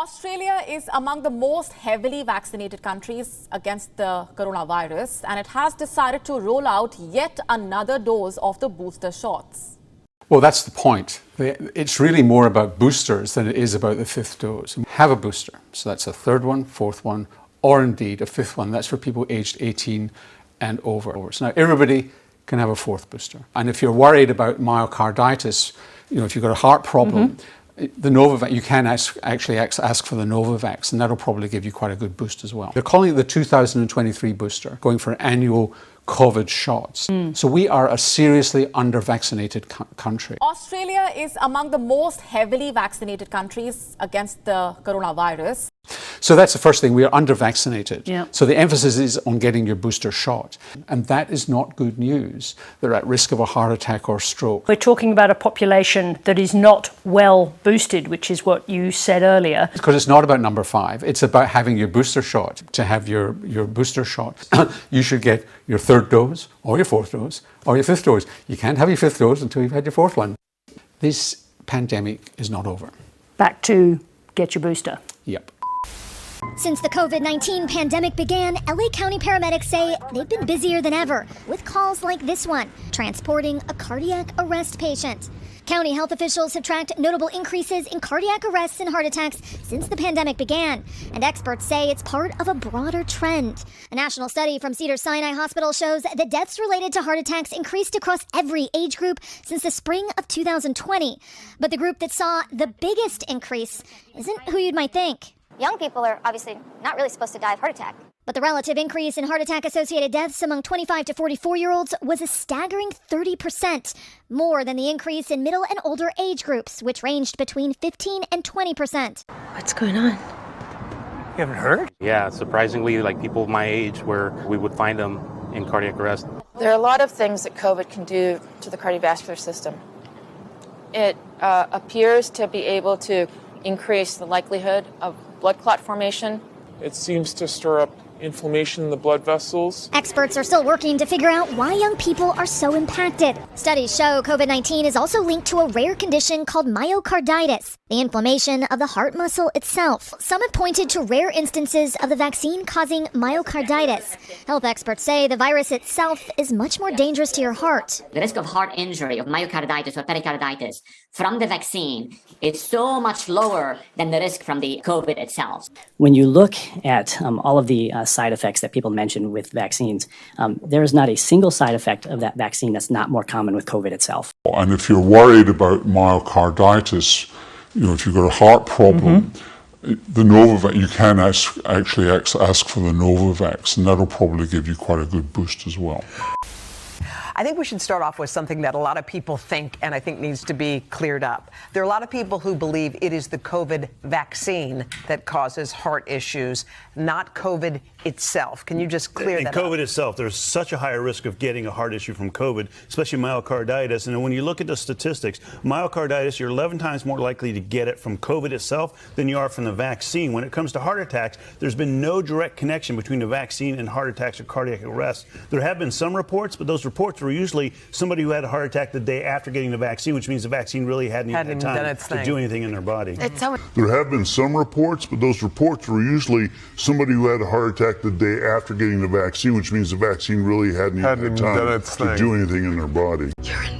Australia is among the most heavily vaccinated countries against the coronavirus, and it has decided to roll out yet another dose of the booster shots. Well, that's the point. It's really more about boosters than it is about the fifth dose. Have a booster. So that's a third one, fourth one, or indeed a fifth one. That's for people aged 18 and over. So now everybody can have a fourth booster. And if you're worried about myocarditis, if you've got a heart problem, the Novavax, you can actually ask for the Novavax, and that'll probably give you quite a good boost as well. They're calling it the 2023 booster, going for annual COVID shots. So we are a seriously under-vaccinated country. Australia is among the most heavily vaccinated countries against the coronavirus. So that's the first thing, we are under-vaccinated. Yeah. So the emphasis is on getting your booster shot. And that is not good news. They're at risk of a heart attack or stroke. We're talking about a population that is not well boosted, which is what you said earlier. Because it's not about number 5, it's about having your booster shot. To have your booster shot, you should get your third dose, or your fourth dose, or your fifth dose. You can't have your fifth dose until you've had your fourth one. This pandemic is not over. Back to get your booster. Yep. Since the COVID-19 pandemic began, LA County paramedics say they've been busier than ever with calls like this one, transporting a cardiac arrest patient. County health officials have tracked notable increases in cardiac arrests and heart attacks since the pandemic began, and experts say it's part of a broader trend. A national study from Cedars-Sinai Hospital shows that deaths related to heart attacks increased across every age group since the spring of 2020. But the group that saw the biggest increase isn't who you might think. Young people are obviously not really supposed to die of heart attack. But the relative increase in heart attack-associated deaths among 25 to 44-year-olds was a staggering 30%, more than the increase in middle and older age groups, which ranged between 15 and 20%. What's going on? You haven't heard? Yeah, surprisingly, like people my age where we would find them in cardiac arrest. There are a lot of things that COVID can do to the cardiovascular system. It appears to be able to increase the likelihood of blood clot formation. It seems to stir up inflammation in the blood vessels. Experts are still working to figure out why young people are so impacted. Studies show COVID-19 is also linked to a rare condition called myocarditis, the inflammation of the heart muscle itself. Some have pointed to rare instances of the vaccine causing myocarditis. Health experts say the virus itself is much more dangerous to your heart. The risk of heart injury, of myocarditis or pericarditis from the vaccine is so much lower than the risk from the COVID itself. When you look at all of the side effects that people mention with vaccines, there is not a single side effect of that vaccine that's not more common with COVID itself. And if you're worried about myocarditis, if you've got a heart problem, the Novavax, you can actually ask for the Novavax, and that'll probably give you quite a good boost as well. I think we should start off with something that a lot of people think and I think needs to be cleared up. There are a lot of people who believe it is the COVID vaccine that causes heart issues, not COVID itself. Can you just clear that up? COVID itself, there's such a higher risk of getting a heart issue from COVID, especially myocarditis. And when you look at the statistics, myocarditis, you're 11 times more likely to get it from COVID itself than you are from the vaccine. When it comes to heart attacks, there's been no direct connection between the vaccine and heart attacks or cardiac arrest. There have been some reports, but those reports were usually somebody who had a heart attack the day after getting the vaccine, which means the vaccine really hadn't even had time to do anything in their body. There have been some reports, but those reports were usually somebody who had a heart attack the day after getting the vaccine, which means the vaccine really hadn't even had time to do anything in their body. You're in